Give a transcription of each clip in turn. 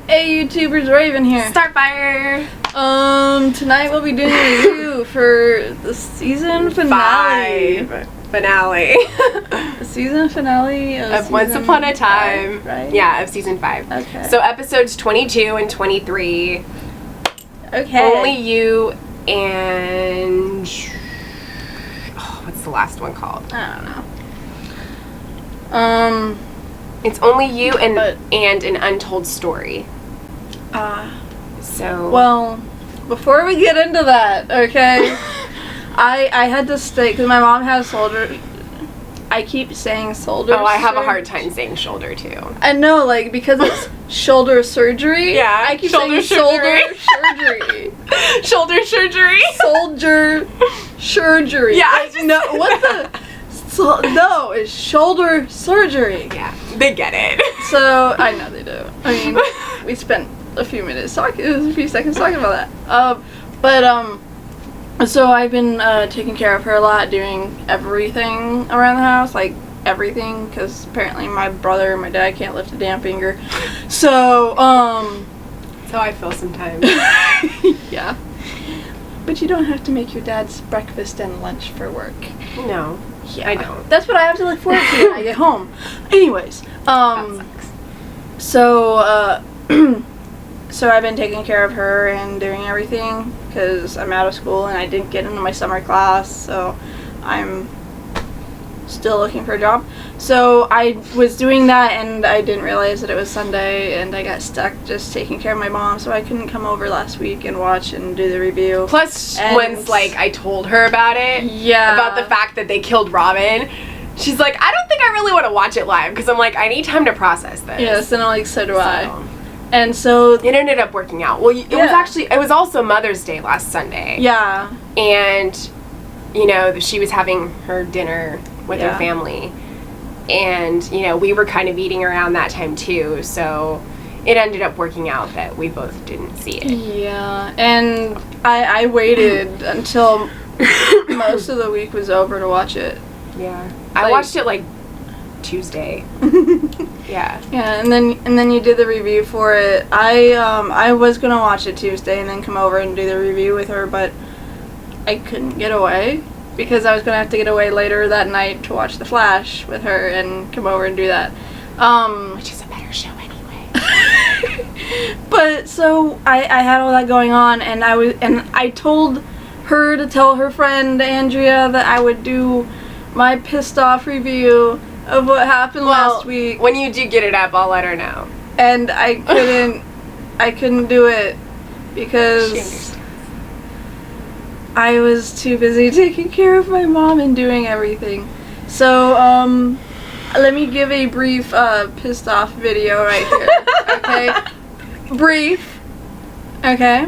Hey YouTubers, Raven here. Starfire. Tonight we'll be doing a review for the season finale. The season finale of Once Upon a Time. 5, right? Yeah, of season 5. Okay. So episodes 22 and 23. Okay. Only You and... Oh, what's the last one called? I don't know. It's Only You and An Untold Story. So... Well, before we get into that, okay, I had to stay, because my mom has shoulder, I keep saying shoulder Oh, I have a hard time saying shoulder, too. I know, like, because it's shoulder surgery. Yeah, I keep shoulder saying shoulder surgery. surgery. Shoulder surgery. Soldier surgery. Yeah, I Like, just- no, what the? No, it's shoulder surgery. Yeah, they get it. So, I know they do. I mean, we spent a few minutes talking, a few seconds talking about that. So I've been taking care of her a lot, doing everything around the house, like everything, because apparently my brother and my dad can't lift a damn finger. So, That's how I feel sometimes. yeah. But you don't have to make your dad's breakfast and lunch for work. No, Yeah. I don't. That's what I have to look forward to when I get home. Anyways, That sucks. so, so I've been taking care of her and doing everything because I'm out of school and I didn't get into my summer class, so I'm still looking for a job. So I was doing that and I didn't realize that it was Sunday and I got stuck just taking care of my mom, so I couldn't come over last week and watch and do the review. Plus, And- once I told her about it, Yeah. about the fact that they killed Robin, she's like, I don't think I really want to watch it live because I'm like, I need time to process this. Yes, and I'm like, so do I. So, And so, it ended up working out. Well, it was also Mother's Day last Sunday. yeah. And, she was having her dinner with her family. And, we were kind of eating around that time too. So it ended up working out that we both didn't see it. Yeah, and I waited until most of the week was over to watch it. Yeah. I watched it Tuesday. Yeah. Yeah, and then you did the review for it. I was gonna watch it Tuesday and then come over and do the review with her, but I couldn't get away because I was gonna have to get away later that night to watch The Flash with her and come over and do that. Which is a better show anyway. But so I had all that going on, and I told her to tell her friend Andrea that I would do my pissed off review of what happened last week, When you do get it up, I'll let her know. and I couldn't do it because She understands. I was too busy taking care of my mom and doing everything. So let me give a brief pissed off video right here. Okay, brief. Okay.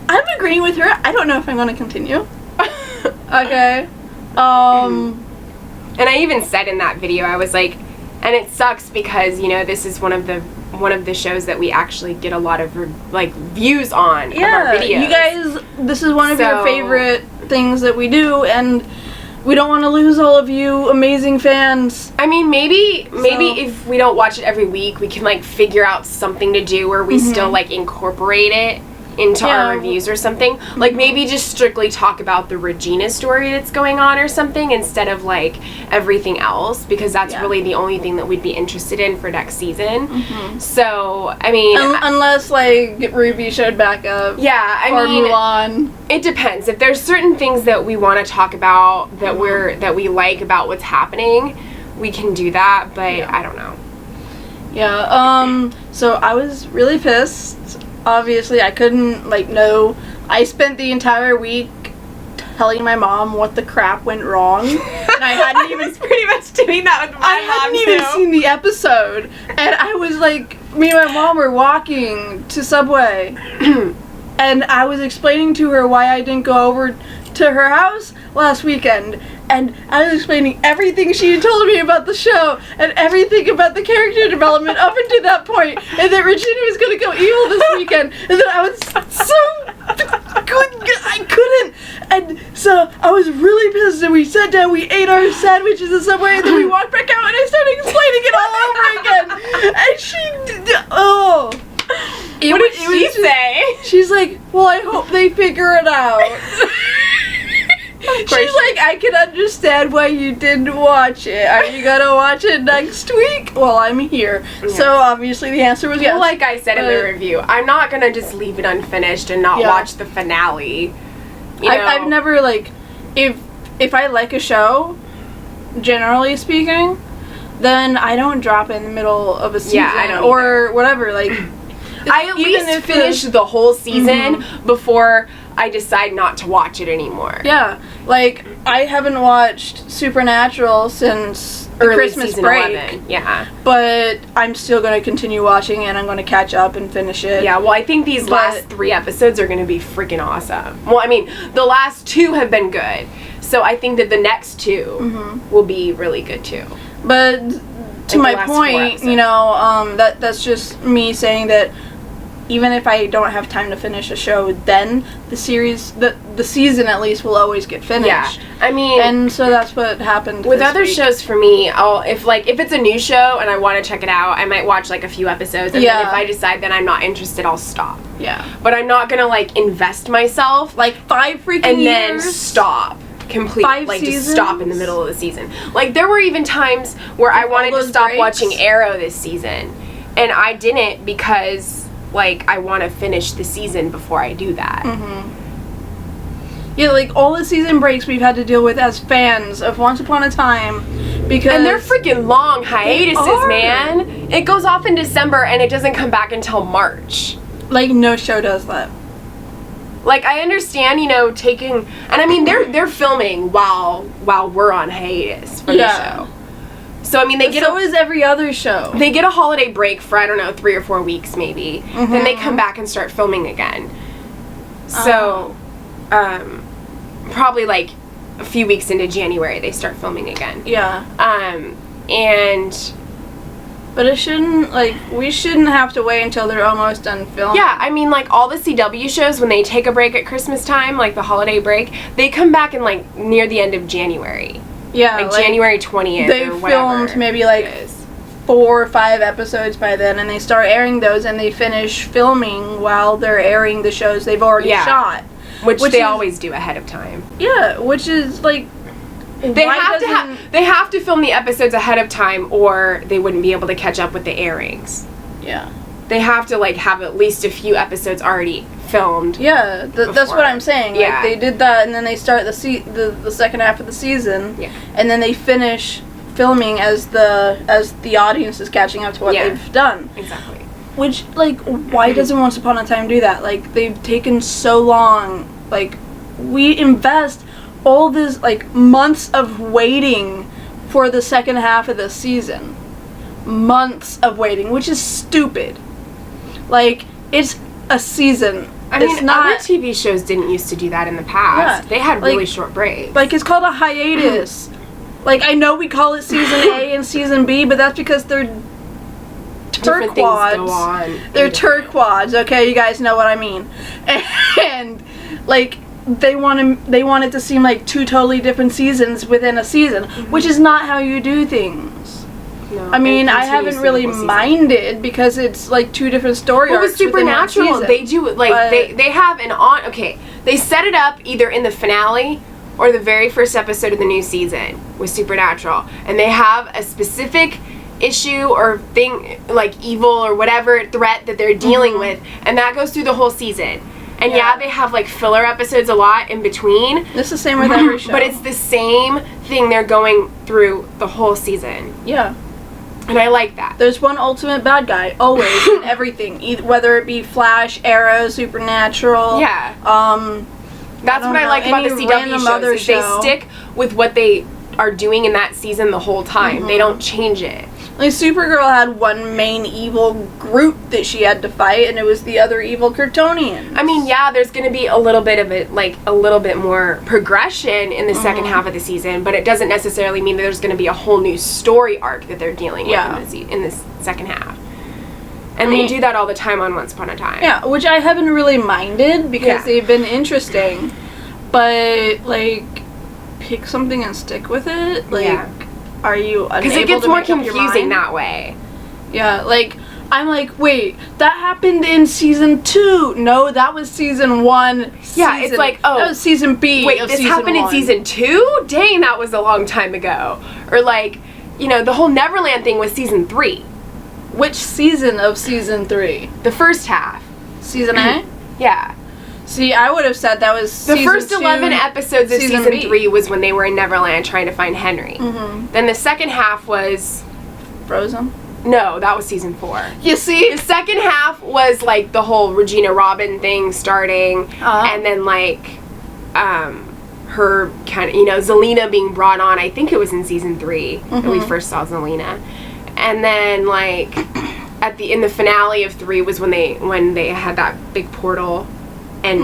I'm agreeing with her. I don't know if I'm gonna continue. Okay. And I even said in that video, I was like, and it sucks because this is one of the shows that we actually get a lot of views on of our videos. You guys, this is one of your So- favorite things that we do, and we don't want to lose all of you amazing fans. I mean, maybe So- if we don't watch it every week, we can figure out something to do where we still incorporate it into Yeah. our reviews or something. Maybe just strictly talk about the Regina story that's going on or something instead of everything else, because that's really the only thing that we'd be interested in for next season. So, I mean, Unless Ruby showed back up. yeah, I Or mean, Mulan. it depends. If there's certain things that we want to talk about that that we like about what's happening, we can do that, but I don't know. Yeah, so I was really pissed. Obviously, I couldn't, know. I spent the entire week telling my mom what the crap went wrong. And I hadn't even pretty much doing that with I hadn't even seen the episode. And I was me and my mom were walking to Subway. And I was explaining to her why I didn't go over to her house last weekend. And I was explaining everything she had told me about the show and everything about the character development up until that point, and that Regina was gonna go evil this weekend, and then I was so I couldn't, and so I was really pissed. And we sat down, we ate our sandwiches at Subway, and then we walked back out, and I started explaining it all over again. And What did she say? She's like, well, I hope they figure it out. She's like, I can understand why you didn't watch it. Are you gonna watch it next week? Well, I'm here. Yeah. So obviously the answer was yes. Well, like I said in the review, I'm not gonna just leave it unfinished and not watch the finale. You know? I've never, like, if I like a show, generally speaking, then I don't drop it in the middle of a season or whatever. Like, I at least finish the whole season before I decide not to watch it anymore. Yeah, like, I haven't watched Supernatural since early Christmas season break. 11. Yeah. But I'm still going to continue watching it, and I'm going to catch up and finish it. Yeah, well, I think these last 3 episodes are going to be freaking awesome. Well, I mean, the last 2 have been good. So I think that the next 2 will be really good, too. But to my point, you know, that's just me saying that even if I don't have time to finish a show, then the season at least will always get finished. Yeah, I mean, and so that's what happened with other shows for me. If it's a new show and I want to check it out, I might watch like a few episodes, and then if I decide that I'm not interested, I'll stop. Yeah, but I'm not gonna like invest myself like 5 freaking and years? Then stop. Complete, 5 like seasons? Just stop in the middle of the season. Like there were even times where I wanted to stop watching Arrow this season, and I didn't because like I want to finish the season before I do that. Yeah, like all the season breaks we've had to deal with as fans of Once Upon a Time, because and they're freaking long hiatuses, man. It goes off in December and it doesn't come back until March. Like no show does that. Like I understand, you know, taking, and I mean they're filming while we're on hiatus for the show. So I mean they get is every other show. They get a holiday break for I don't know 3 or 4 weeks maybe. Then they come back and start filming again. So probably like a few weeks into January they start filming again. Yeah. But it shouldn't, like, we shouldn't have to wait until they're almost done filming. Yeah, I mean, like, all the CW shows, when they take a break at Christmas time, like the holiday break, they come back in, like, near the end of January. Yeah, like January 20th they filmed maybe, like, 4 or 5 episodes by then, and they start airing those, and they finish filming while they're airing the shows they've already shot. Which they always do ahead of time. Yeah, which is, like... They have to film the episodes ahead of time, or they wouldn't be able to catch up with the airings. Yeah. They have to like have at least a few episodes already filmed. Yeah, that's what I'm saying. Yeah. Like, they did that, and then they start the second half of the season. Yeah. And then they finish filming as the audience is catching up to what they've done. Exactly. Which, like, why doesn't Once Upon a Time do that? Like, they've taken so long. Like, we invest all this, like, months of waiting for the second half of the season. Months of waiting, which is stupid. Like, it's a season. I mean, other TV shows didn't used to do that in the past. Yeah, they had really short breaks. Like, it's called a hiatus. Like, I know we call it Season A and Season B, but that's because they're turquoids. They're turquoids, okay? You guys know what I mean. And, like... They want it to seem like 2 totally different seasons within a season, which is not how you do things. No, I mean, I haven't really minded because it's like 2 different story arcs. With Supernatural, they do like they have an on. Okay, they set it up either in the finale or the very first episode of the new season with Supernatural, and they have a specific issue or thing like evil or whatever threat that they're dealing with, and that goes through the whole season. And they have like filler episodes a lot in between. It's the same with every show. But it's the same thing they're going through the whole season. Yeah. And I like that. There's one ultimate bad guy, always, in everything. Whether it be Flash, Arrow, Supernatural. Yeah. That's what I like about the CW shows, is they stick with what they are doing in that season the whole time. They don't change it. Like, Supergirl had one main evil group that she had to fight, and it was the other evil Kryptonians. I mean, there's going to be a little bit of it, like, a little bit more progression in the second half of the season, but it doesn't necessarily mean that there's going to be a whole new story arc that they're dealing with in this second half. And they do that all the time on Once Upon a Time. Yeah, which I haven't really minded, because they've been interesting. But, like, pick something and stick with it? Like... Are you unable to make up your mind? Because it gets more confusing that way. Yeah, like, I'm like, wait, that happened in season 2. No, that was season 1. Yeah, it's like, oh, that was season B. Wait, of this season happened 1. in season 2? Dang, that was a long time ago. Or like, you know, the whole Neverland thing was season 3. Which season of season 3? The first half. Season A? Yeah. See, I would have said that was The season first 2, 11 episodes of season B. 3 was when they were in Neverland trying to find Henry. Mm-hmm. Then the second half was... Frozen? No, that was season 4. You see? The second half was like the whole Regina Robin thing starting, and then like her kind of, you know, Zelena being brought on. I think it was in season 3 that we first saw Zelena, and then like in the finale of 3 was when they had that big portal, and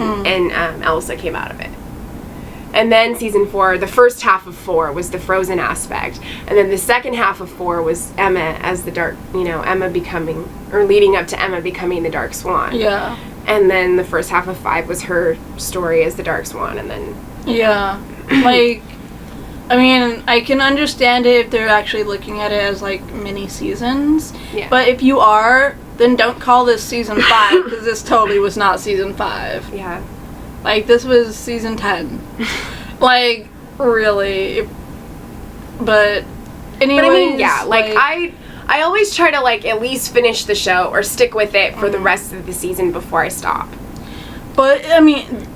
Elsa came out of it. And then season 4, the first half of 4 was the Frozen aspect. And then the second half of 4 was Emma as the dark, you know, Emma becoming, or leading up to Emma becoming the Dark Swan. Yeah. And then the first half of 5 was her story as the Dark Swan, and then... Yeah. Like, I mean, I can understand it if they're actually looking at it as, like, mini seasons. Yeah. But if you are, then don't call this season 5, because this totally was not season 5. Yeah. Like, this was season 10. Like, really. But, anyways... But I mean, yeah, like I always try to, like, at least finish the show or stick with it for the rest of the season before I stop. But, I mean,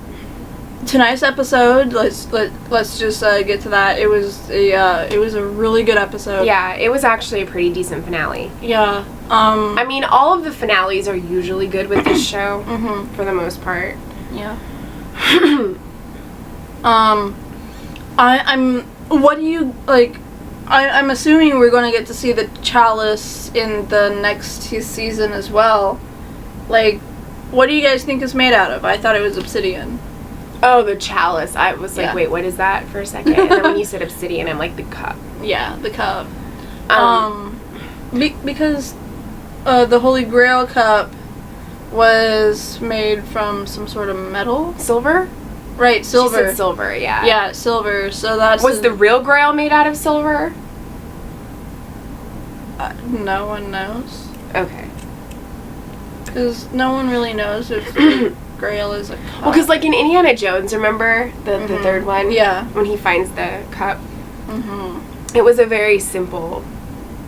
tonight's episode, let's just get to that. It was a really good episode. Yeah, it was actually a pretty decent finale. Yeah. I mean, all of the finales are usually good with this show, for the most part. Yeah. What do you, like, I'm assuming we're going to get to see the chalice in the next season as well. Like, what do you guys think it's made out of? I thought it was obsidian. Oh, the chalice. I was like, Yeah. wait, what is that for a second? And then when you said obsidian, I'm like, the cup. Yeah, the cup. Because the Holy Grail cup was made from some sort of metal. Silver? Right, silver. She said silver, yeah. Yeah, silver. So that's... Was the real Grail made out of silver? No one knows. Okay. Because no one really knows if the Grail is a cup. Well, because like in Indiana Jones, remember the third one? Yeah. When he finds the cup. Mm-hmm. It was a very simple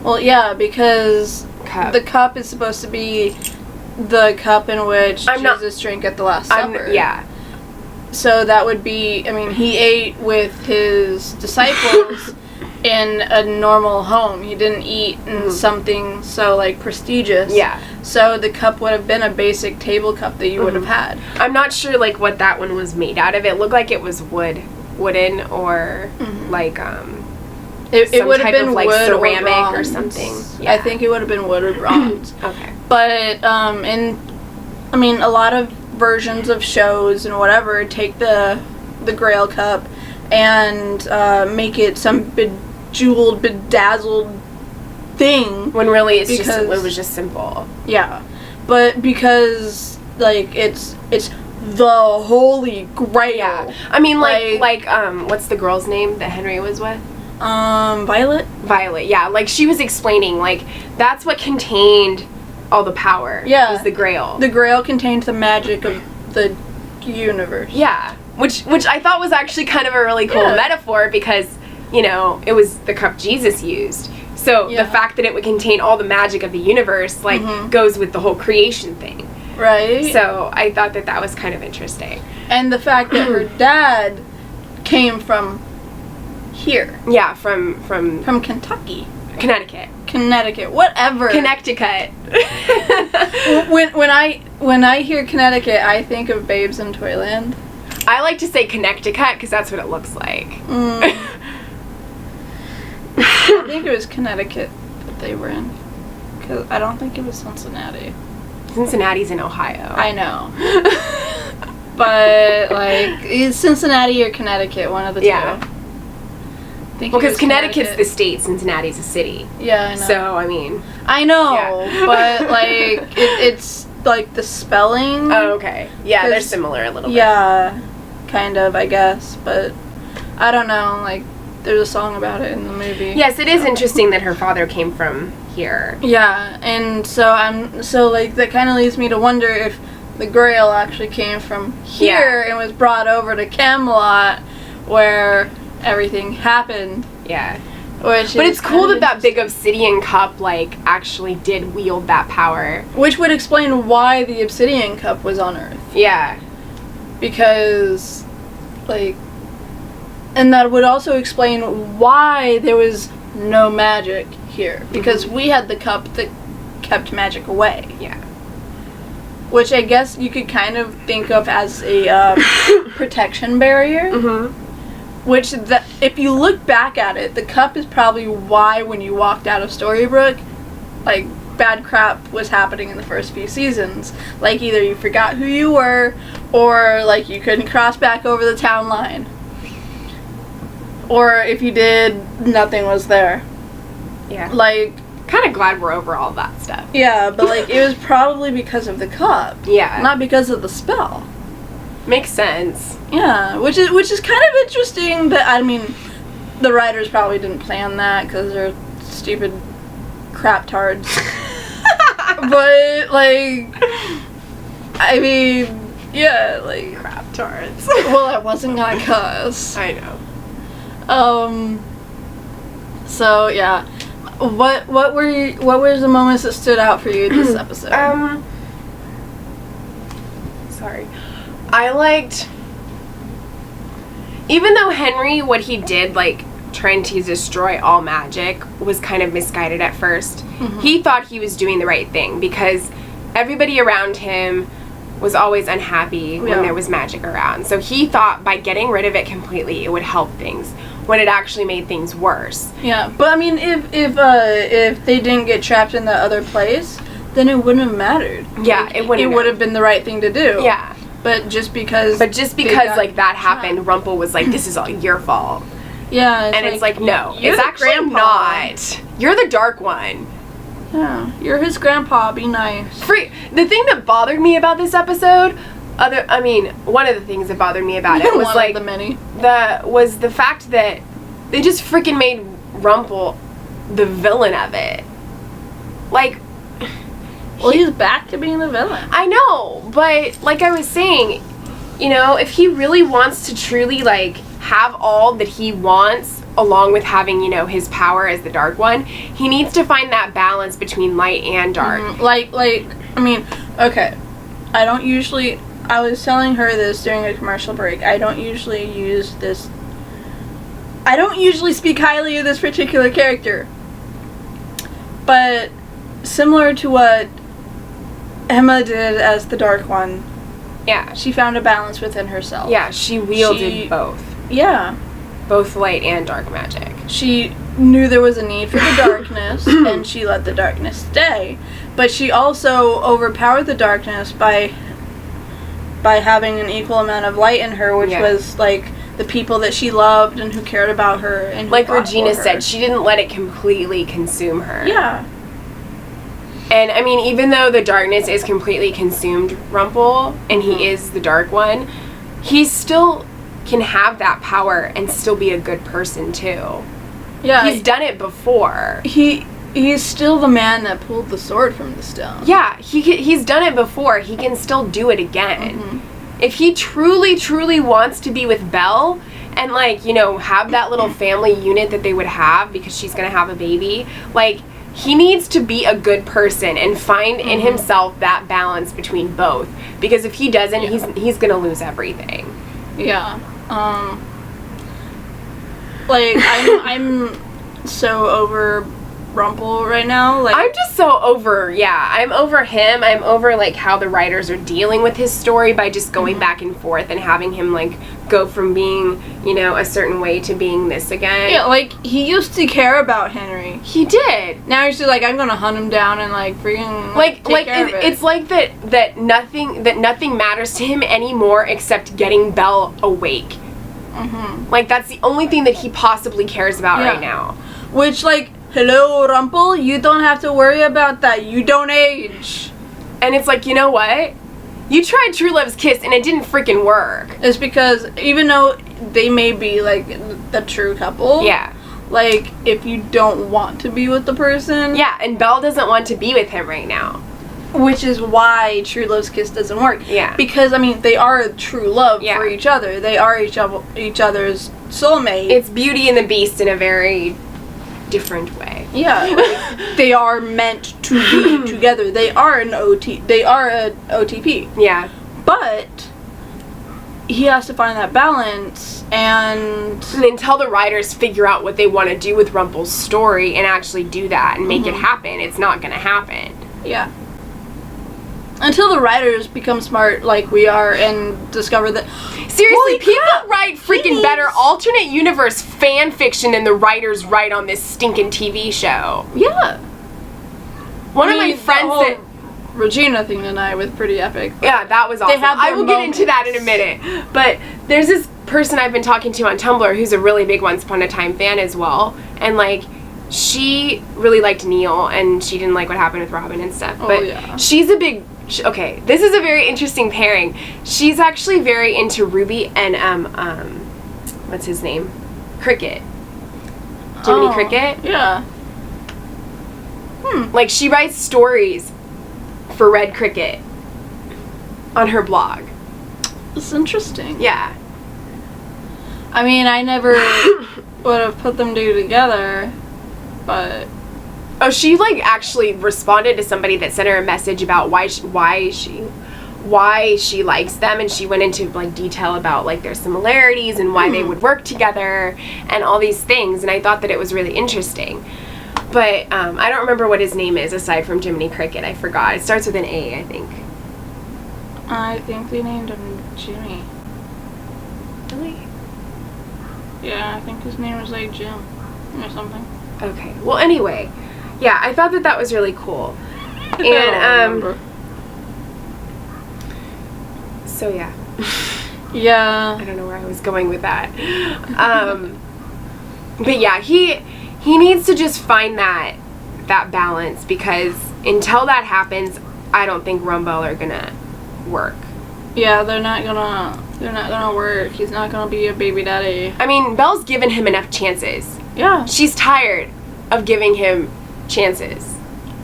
Well, yeah, because cup. the cup is supposed to be the cup in which Jesus drank at the Last Supper. Yeah. So that would be, I mean, he ate with his disciples in a normal home. He didn't eat in something so, like, prestigious. Yeah. So the cup would have been a basic table cup that you would have had. I'm not sure, like, what that one was made out of. It looked like it was wooden, or, like, It would have been of, like, wood ceramic or bronze. something. Yeah. I think it would have been wood or bronze. Okay. But, a lot of versions of shows and whatever take the Grail cup and make it some bejeweled, bedazzled thing. When really it was just simple. Yeah. But because, like, it's the Holy Grail. Yeah. I mean, like what's the girl's name that Henry was with? Violet? Violet, yeah. Like, she was explaining, like, that's what contained all the power. Yeah. Was the Grail. The Grail contained the magic of the universe. Yeah. Which I thought was actually kind of a really cool metaphor, because, you know, it was the cup Jesus used. So the fact that it would contain all the magic of the universe, like, goes with the whole creation thing. Right. So I thought that was kind of interesting. And the fact that her dad came from here. Yeah, from Kentucky. Connecticut, whatever. Connecticut. when I hear Connecticut, I think of Babes in Toyland. I like to say Connecticut because that's what it looks like. I think it was Connecticut that they were in. Because I don't think it was Cincinnati. Cincinnati's in Ohio. I know. But, like, it's Cincinnati or Connecticut, one of the two. Well, because Connecticut's the state, Cincinnati's a city. Yeah, I know. So, I mean... I know, but, like, it's, like, the spelling. Oh, okay. Yeah, they're similar a little bit. Yeah, kind of, I guess, but I don't know, like, there's a song about it in the movie. Yes, it is interesting that her father came from here. Yeah, and so like that kind of leads me to wonder if the Grail actually came from here and was brought over to Camelot, where everything happened. Yeah. But it's cool that big obsidian cup, like, actually did wield that power. Which would explain why the obsidian cup was on Earth. Yeah. Because, like, and that would also explain why there was no magic here. Because we had the cup that kept magic away. Yeah. Which I guess you could kind of think of as a protection barrier. Mm-hmm. Which, if you look back at it, the cup is probably why when you walked out of Storybrooke, like, bad crap was happening in the first few seasons. Like, either you forgot who you were, or, like, you couldn't cross back over the town line. Or, if you did, nothing was there. Yeah. Like... Kind of glad we're over all that stuff. Yeah, but, like, it was probably because of the cup. Yeah. Not because of the spell. Makes sense. Yeah, which is kind of interesting, but I mean, the writers probably didn't plan that because they're stupid crap tards. But, like, I mean, yeah, like... Crap tards. Well, I wasn't gonna cuss. I know. So, yeah. What were the moments that stood out for you this episode? Sorry. I liked, even though Henry, what he did, like, trying to destroy all magic, was kind of misguided at first, he thought he was doing the right thing, because everybody around him was always unhappy when there was magic around. So he thought by getting rid of it completely, it would help things, when it actually made things worse. Yeah, but I mean, if they didn't get trapped in that other place, then it wouldn't have mattered. Yeah, like, it wouldn't. It would have been the right thing to do. Yeah. But just because like that happened, Rumple was like, "This is all your fault." Yeah, and it's like, no, you're it's the actually grandpa. not. You're the dark one. Yeah, you're his grandpa. Be nice. The thing that bothered me about this episode, one of the things that bothered me about it was one like of the many. was the fact that they just freaking made Rumple the villain of it. Like. Well, he's back to being the villain. I know, but like I was saying, you know, if he really wants to truly, like, have all that he wants, along with having, you know, his power as the Dark One, he needs to find that balance between light and dark. I mean, okay, I was telling her this during a commercial break, I don't usually speak highly of this particular character, but similar to what Emma did as the Dark One. Yeah. She found a balance within herself. Yeah, she wielded both. Yeah. Both light and dark magic. She knew there was a need for the darkness, and she let the darkness stay. But she also overpowered the darkness by having an equal amount of light in her, which was, like, the people that she loved and who cared about her. And like Regina said, she didn't let it completely consume her. Yeah. And, I mean, even though the darkness is completely consumed Rumple, and he is the Dark One, he still can have that power and still be a good person, too. Yeah. He's done it before. He's still the man that pulled the sword from the stone. Yeah, he's done it before. He can still do it again. If he truly, truly wants to be with Belle, and, like, you know, have that little family unit that they would have, because she's gonna have a baby, like... He needs to be a good person and find in himself that balance between both. Because if he doesn't, he's gonna lose everything. Yeah. Like, I'm so over Rumple right now. Like, I'm just so over, I'm over him. I'm over, like, how the writers are dealing with his story by just going back and forth and having him, like, go from being, you know, a certain way to being this again. Yeah, like, he used to care about Henry. He did. Now he's just like, I'm gonna hunt him down and, like, freaking like it's like that nothing matters to him anymore except getting Belle awake. Like, that's the only thing that he possibly cares about right now. Which, like, hello, Rumple, you don't have to worry about that. You don't age. And it's like, you know what? You tried True Love's Kiss and it didn't freaking work. It's because even though they may be, like, the true couple, like, if you don't want to be with the person. Yeah, and Belle doesn't want to be with him right now. Which is why True Love's Kiss doesn't work. Yeah. Because, I mean, they are a true love Yeah. for each other. They are each other's soulmate. It's Beauty and the Beast in a very different way. Yeah. Like, they are meant to be together. They are an OTP. Yeah. But he has to find that balance, and until the writers figure out what they want to do with Rumple's story and actually do that and make it happen, it's not going to happen. yeah. Until the writers become smart like we are and discover that Seriously, holy people crap, write freaking better alternate universe fan fiction than the writers write on this stinking TV show. Yeah. One of my the friends whole that... Regina thing tonight was pretty epic. Yeah, that was awesome. have I their will get into that in a minute. But there's this person I've been talking to on Tumblr who's a really big Once Upon a Time fan as well. And, like, she really liked Neil, and she didn't like what happened with Robin and stuff. Oh, But yeah. she's a big... Okay, this is a very interesting pairing. She's actually very into Ruby and, what's his name? Cricket. Jiminy Cricket. Yeah. Like, she writes stories for Red Cricket on her blog. It's interesting. Yeah. I mean, I never would have put them two together, but Oh, she, like, actually responded to somebody that sent her a message about why she likes them, and she went into, like, detail about, like, their similarities and why they would work together and all these things, and I thought that it was really interesting. But I don't remember what his name is aside from Jiminy Cricket. I forgot. It starts with an A, I think. I think they named him Jimmy. Really? Yeah, I think his name was like Jim or something. Okay. Well, anyway, yeah, I thought that was really cool. I don't And remember. so yeah. Yeah. I don't know where I was going with that. But yeah, he needs to just find that balance, because until that happens, I don't think Rumble are gonna work. Yeah, they're not gonna work. He's not gonna be a baby daddy. I mean, Belle's given him enough chances. Yeah. She's tired of giving him chances.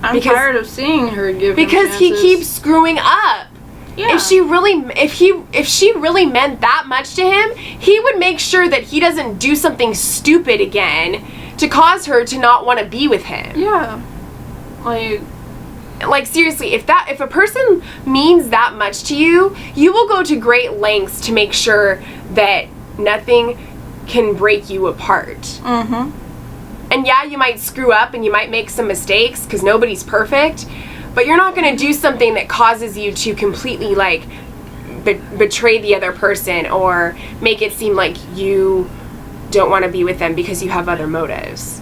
I'm tired of seeing her give him Because he chances. keeps screwing up. Yeah. If she really meant that much to him, he would make sure that he doesn't do something stupid again to cause her to not want to be with him. Yeah. Like, seriously, if a person means that much to you, you will go to great lengths to make sure that nothing can break you apart. Mm-hmm. And yeah, you might screw up and you might make some mistakes, because nobody's perfect, but you're not going to do something that causes you to completely, like, betray the other person or make it seem like you don't want to be with them because you have other motives.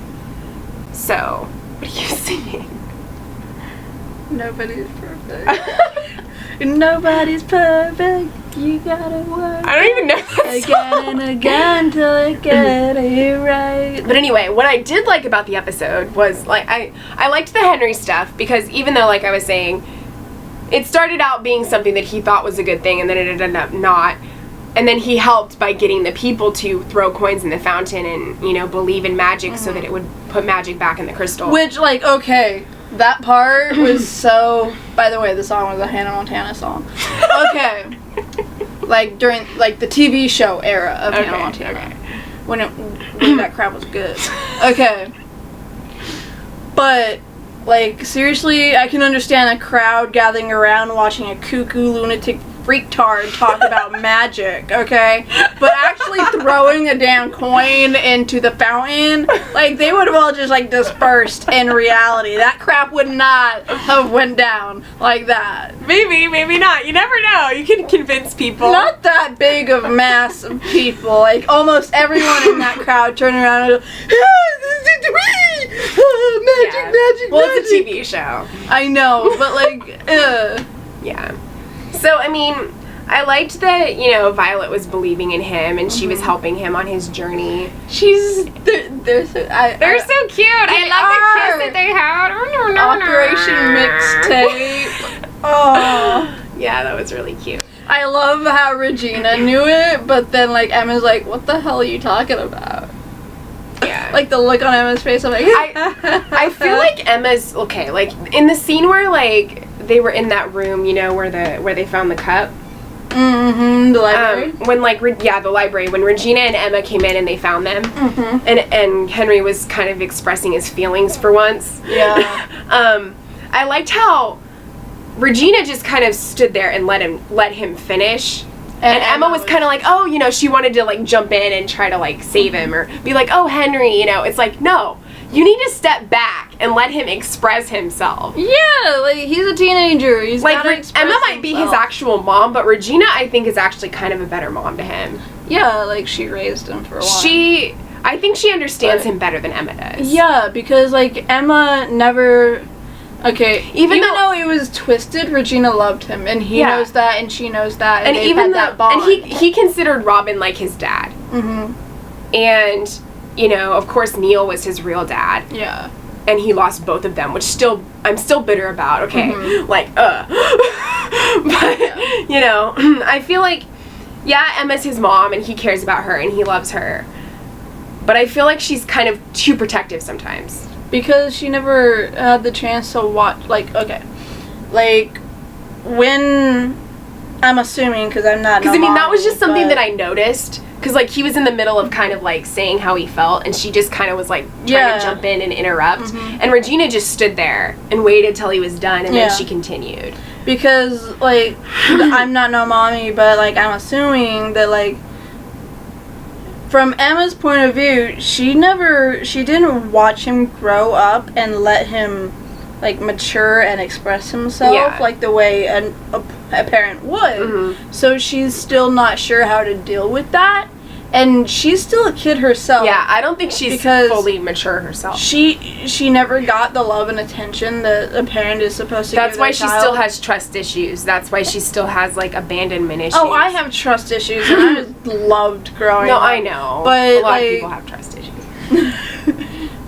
So, what are you singing? Nobody's perfect. Nobody's perfect. You gotta work I don't even know that again song. and again till you get it right. But anyway, what I did like about the episode was, like, I liked the Henry stuff, because even though, like I was saying, it started out being something that he thought was a good thing, and then it ended up not. And then he helped by getting the people to throw coins in the fountain and, you know, believe in magic so that it would put magic back in the crystal. Which, like, okay, that part was so... By the way, the song was a Hannah Montana song. Okay. Like, during, like, the TV show era of Hannah Montana. Okay. When that crap was good. Okay. But, like, seriously, I can understand a crowd gathering around watching a cuckoo lunatic freaktard talk about magic, okay? But actually throwing a damn coin into the fountain, like, they would have all just, like, dispersed in reality. That crap would not have went down like that. Maybe, maybe not. You never know. You can convince people. Not that big of mass of people. Like, almost everyone in that crowd turned around and go, magic. Well, it's a TV show. I know, but, like, Yeah. So, I mean, I liked that, you know, Violet was believing in him and she was helping him on his journey. they're so, They're so cute. I love the kiss that they had. Operation Mixtape. Oh. Yeah, that was really cute. I love how Regina knew it, but then, like, Emma's like, what the hell are you talking about? Yeah. Like the look on Emma's face, I'm like, I feel like Emma's okay. Like in the scene where like they were in that room, you know, where they found the cup. Mm-hmm. The library. When like the library, when Regina and Emma came in and they found them, Mm-hmm. and Henry was kind of expressing his feelings for once. Yeah. I liked how Regina just kind of stood there and let him finish. And Emma was kind of like, oh, you know, she wanted to like jump in and try to like save him or be like, oh, Henry, you know. It's like, no, you need to step back and let him express himself. Yeah, like he's a teenager. He's like gotta express Emma might be his actual mom, but Regina, I think, is actually kind of a better mom to him. Yeah, like she raised him for a while. I think she understands him better than Emma does. Yeah, because like Emma never. Okay, even though it was twisted, Regina loved him, and he knows that, and she knows that, and they've had that bond. And he considered Robin like his dad. Mm-hmm. And, you know, of course, Neil was his real dad. Yeah. And he lost both of them, which I'm still bitter about. Okay, like, but you know, I feel like, yeah, Emma's his mom, and he cares about her, and he loves her. But I feel like she's kind of too protective sometimes. Because she never had the chance to watch, like, okay. Like, when, I'm assuming, because I'm not. Because, I mean, that was just something that I noticed. Because, like, he was in the middle of kind of, like, saying how he felt, and she just kind of was, like, trying to jump in and interrupt. Mm-hmm. And Regina just stood there and waited till he was done, and then she continued. Because, like, I'm not no mommy, but, like, I'm assuming that, like, from Emma's point of view, she didn't watch him grow up and let him, like, mature and express himself like the way a parent would. Mm-hmm. So she's still not sure how to deal with that. And she's still a kid herself. Yeah, I don't think she's fully mature herself. She never got the love and attention that a parent is supposed to give their child. That's why she still has trust issues. That's why she still has, like, abandonment issues. Oh, I have trust issues, and I loved growing up. No, I know. But a lot of people have trust issues.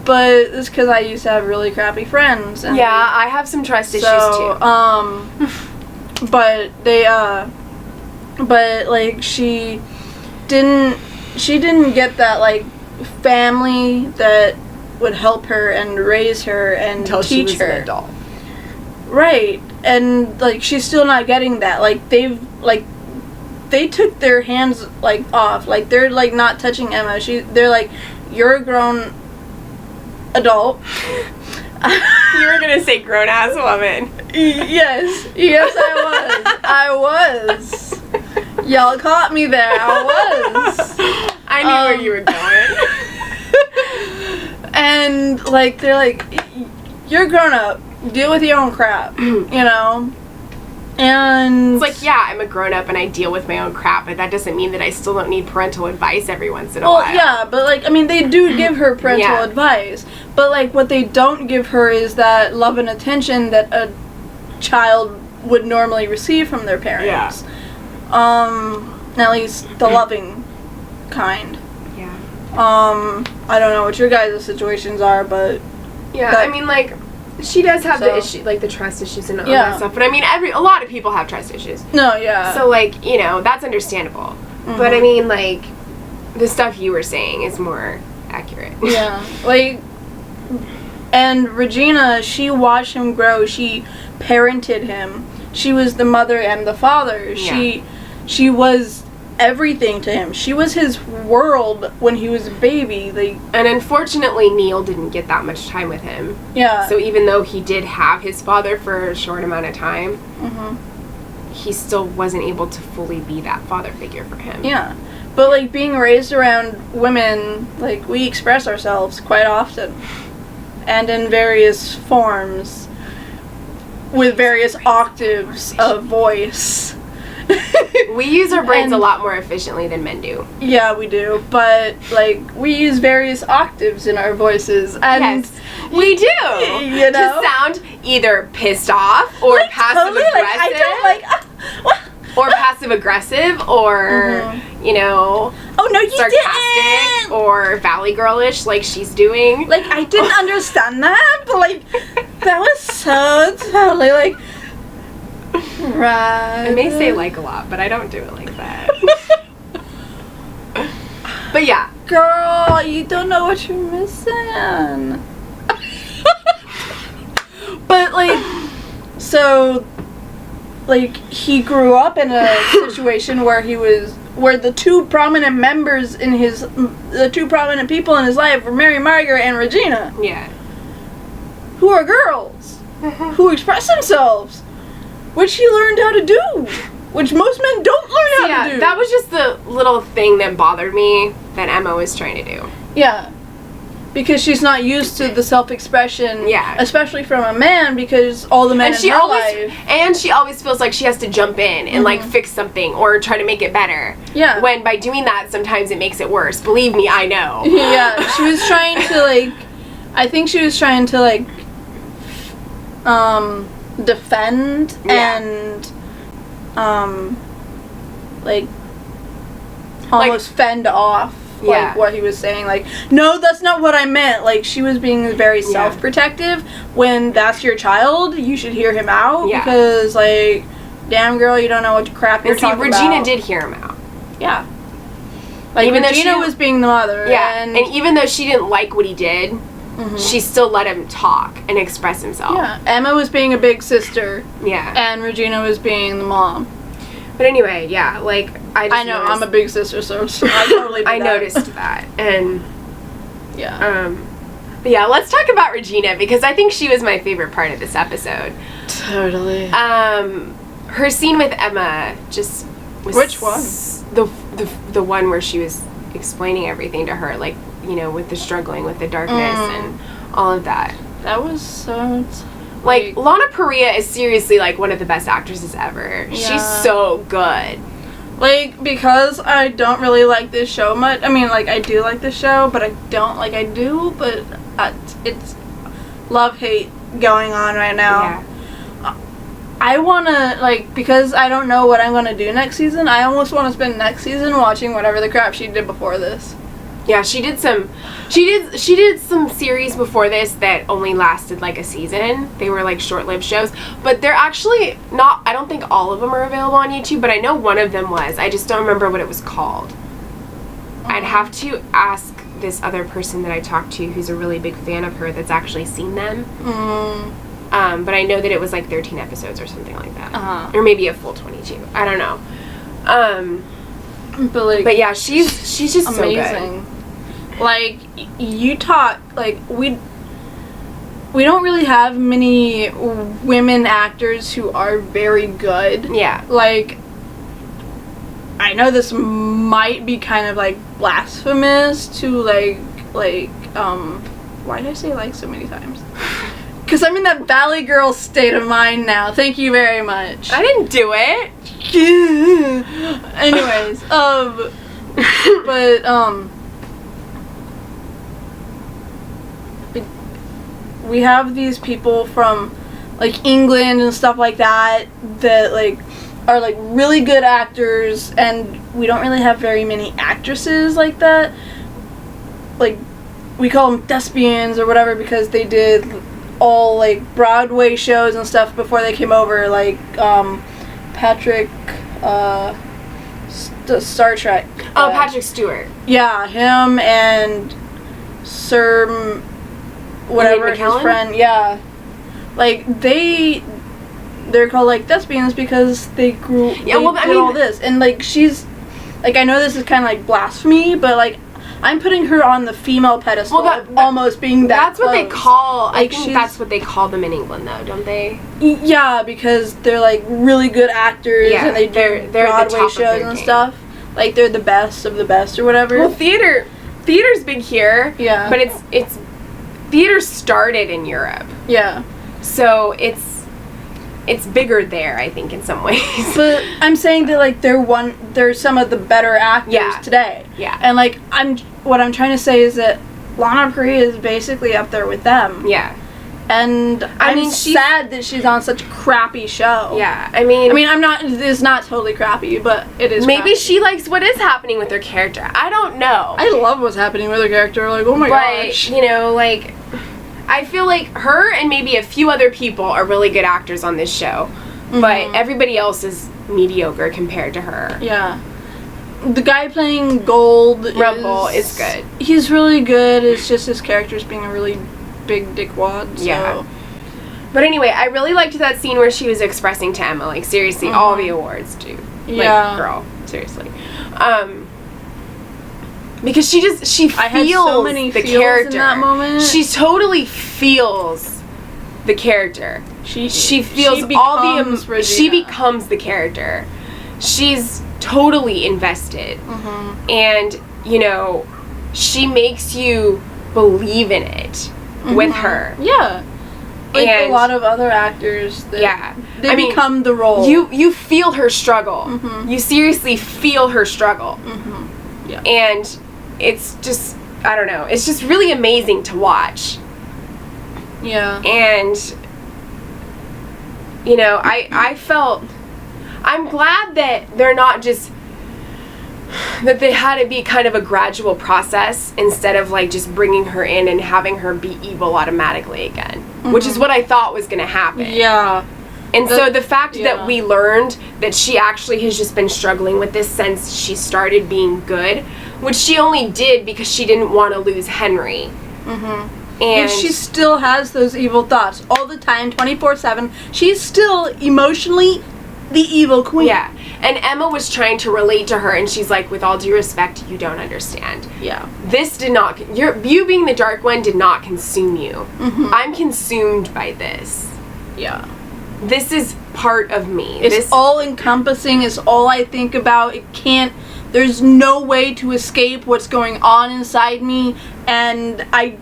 But it's because I used to have really crappy friends. And yeah, I have some trust issues, too. But like, she didn't get that, like, family that would help her and raise her and until teach she was her. An adult. Right. And, like, she's still not getting that. Like, they took their hands, like, off. Like, they're, like, not touching Emma. They're like, you're a grown adult. You were gonna say grown-ass woman. Yes, I was. Y'all caught me there. I was. I knew where you were going. And, like, they're like, you're grown up. Deal with your own crap, you know? And it's like, yeah, I'm a grown-up and I deal with my own crap, but that doesn't mean that I still don't need parental advice every once in a while. Well, yeah, but, like, I mean, they do give her parental advice. But, like, what they don't give her is that love and attention that a child would normally receive from their parents. Yeah. At least the loving kind. Yeah. I don't know what your guys' situations are, but yeah, I mean, like, she does have the issue, like the trust issues and all that stuff. But I mean, a lot of people have trust issues. No, yeah. So, like, you know, that's understandable. Mm-hmm. But I mean, like, the stuff you were saying is more accurate. Yeah, like, and Regina, she watched him grow. She parented him. She was the mother and the father. Yeah. She was everything to him. She was his world when he was a baby. And unfortunately, Neil didn't get that much time with him. Yeah. So even though he did have his father for a short amount of time, he still wasn't able to fully be that father figure for him. Yeah. But, like, being raised around women, like, we express ourselves quite often. And in various forms. With various octaves of voice. We use our brains a lot more efficiently than men do. Yeah, we do. But, like, we use various octaves in our voices. And yes, we do. You know? To sound either pissed off or like, passive-aggressive. Totally, like, I don't, like... what? Or passive-aggressive or, you know... Oh, no, you sarcastic didn't! Or Valley Girl-ish like she's doing. Like, I didn't understand that, but, like, that was so totally, like... Right. I may say like a lot, but I don't do it like that. But yeah. Girl, you don't know what you're missing. But, like, so, like, he grew up in a situation where the two prominent people in his life were Mary Margaret and Regina. Yeah. Who are girls. Who express themselves. Which he learned how to do. Which most men don't learn how to do. That was just the little thing that bothered me that Emma was trying to do. Yeah. Because she's not used to the self-expression, especially from a man, because all the men in her life... And she always feels like she has to jump in and, like, fix something or try to make it better. Yeah. When by doing that, sometimes it makes it worse. Believe me, I know. Yeah, she was trying to, like... I think she was trying to, like... defend and... like... almost fend off. Like, what he was saying, like, no, that's not what I meant. Like, she was being very self-protective. When that's your child, you should hear him out. Yeah. Because, like, damn girl, you don't know what crap you're talking about. Regina did hear him out. Yeah. Like, even Regina was being the mother. Yeah, and even though she didn't like what he did, she still let him talk and express himself. Yeah. Emma was being a big sister. Yeah. And Regina was being the mom. But anyway, yeah, like, I know, I'm a big sister, so I totally did noticed that, and... Yeah. But yeah, let's talk about Regina, because I think she was my favorite part of this episode. Totally. Her scene with Emma just was... Which one? The one where she was explaining everything to her, like, you know, with the struggling with the darkness and all of that. That was so... Like, Lana Parrilla is seriously, like, one of the best actresses ever. Yeah. She's so good. Like, because I don't really like this show much. I mean, like, I do like this show, but I don't like I do, but it's love-hate going on right now. Yeah. I want to, like, because I don't know what I'm going to do next season, I almost want to spend next season watching whatever the crap she did before this. Yeah, she did some series before this that only lasted like a season. They were like short-lived shows, but they're actually not, I don't think all of them are available on YouTube, but I know one of them was. I just don't remember what it was called. I'd have to ask this other person that I talked to who's a really big fan of her that's actually seen them. But I know that it was like 13 episodes or something like that. Or maybe a full 22. I don't know. But yeah, she's just amazing. So good. Like, you talk, like, we don't really have many women actors who are very good. Yeah. Like, I know this might be kind of, like, blasphemous to, like, why did I say like so many times? Because I'm in that Valley Girl state of mind now. Thank you very much. I didn't do it. Anyways, we have these people from, like, England and stuff like that like are like really good actors, and we don't really have very many actresses like that. Like, we call them thespians or whatever because they did all, like, Broadway shows and stuff before they came over, like Patrick Star Trek. Patrick Stewart. Yeah, him and Sir whatever his friend. Yeah, like they're called, like, thespians because they grew. Yeah, well, I mean, all this, and, like, she's, like, I know this is kind of like blasphemy, but, like, I'm putting her on the female pedestal of almost being that. That's what they call. Like, I think that's what they call them in England, though, don't they? Yeah, because they're, like, really good actors, and they do Broadway shows and stuff. Like, they're the best of the best or whatever. Well, theater's big here. Yeah, but it's theater started in Europe. Yeah, so it's bigger there, I think, in some ways. But I'm saying that, like, they're some of the better actors today. Yeah. And, like, what I'm trying to say is that Lana Parrilla is basically up there with them. Yeah. And I'm sad that she's on such a crappy show. Yeah, I mean, it's not totally crappy, but it is maybe crappy. She likes what is happening with her character. I don't know. I love what's happening with her character. Like, oh my gosh. You know, like, I feel like her and maybe a few other people are really good actors on this show. But everybody else is mediocre compared to her. Yeah. the guy playing Gold Rumple is good. He's really good. It's just his character's being a really big dickwad. So. Yeah. But anyway, I really liked that scene where she was expressing to Emma, like, seriously, all the awards, dude. Yeah. Like, girl, seriously. Because she feels so many the feels character. in that moment. She totally feels the character. She feels she becomes the character. She's totally invested. Mm-hmm. And, you know, she makes you believe in it with her. Yeah. Like and a lot of other actors that they become the role. You feel her struggle. Mm-hmm. You seriously feel her struggle. Mm-hmm. Yeah. And it's just, I don't know, it's just really amazing to watch. Yeah. And, you know, I'm glad that they're not just, that they had it be kind of a gradual process instead of like just bringing her in and having her be evil automatically again, which is what I thought was going to happen. Yeah. And so the fact that we learned that she actually has just been struggling with this since she started being good, which she only did because she didn't want to lose Henry. Mm-hmm. And she still has those evil thoughts all the time, 24/7. She's still emotionally the evil queen. Yeah. And Emma was trying to relate to her, and she's like, with all due respect, you don't understand. Yeah. This did not, you being the Dark One did not consume you. Mm-hmm. I'm consumed by this. Yeah. This is part of me. It's all encompassing. It's all I think about. There's no way to escape what's going on inside me, and I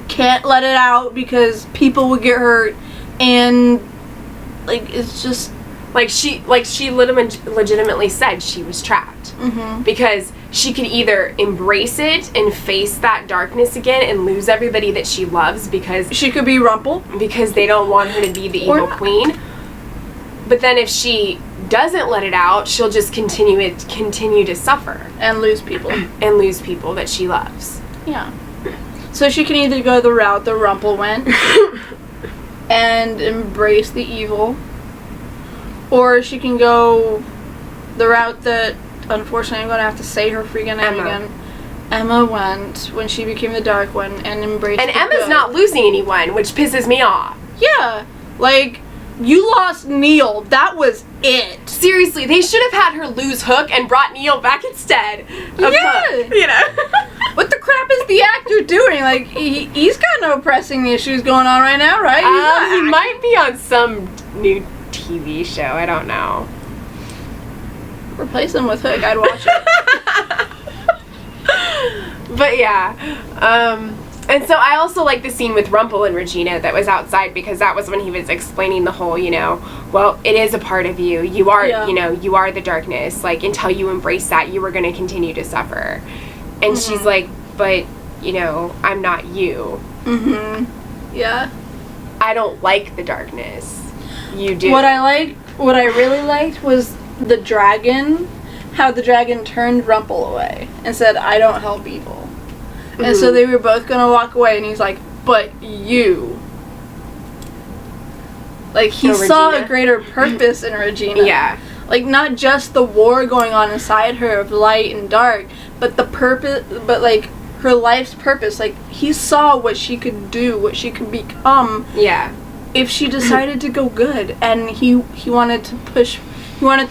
can't let it out because people would get hurt, and like it's just like she legitimately said she was trapped because she could either embrace it and face that darkness again and lose everybody that she loves because she could be Rumple because they don't want her to be the evil queen. But then if she doesn't let it out, she'll just continue to suffer and lose people that she loves. Yeah. So she can either go the route that Rumple went and embrace the evil, or she can go the route that, unfortunately, I'm going to have to say her freaking name again. Emma went when she became the Dark One and embraced And the Emma's good. not losing anyone, which pisses me off. Yeah. Like, you lost Neil. That was it. Seriously, they should have had her lose Hook and brought Neil back instead of Hook. You know? What the crap is the actor doing? Like, he's got no pressing issues going on right now, right? He might be on some new TV show. I don't know. Replace him with Hook. I'd watch it. But yeah. And so I also like the scene with Rumple and Regina that was outside because that was when he was explaining the whole, you know, well, it is a part of you. You are, you know, you are the darkness. Like, until you embrace that, you are going to continue to suffer. And she's like, but, you know, I'm not you. Mm-hmm. Yeah. I don't like the darkness. You do. What I really liked was the dragon, how the dragon turned Rumple away and said, I don't help evil. And so they were both going to walk away, and he's like, but you. Like, he saw a greater purpose in Regina. Yeah. Like, not just the war going on inside her of light and dark, but the purpose, but like, her life's purpose. Like, he saw what she could do, what she could become. Yeah. If she decided to go good, and he wanted to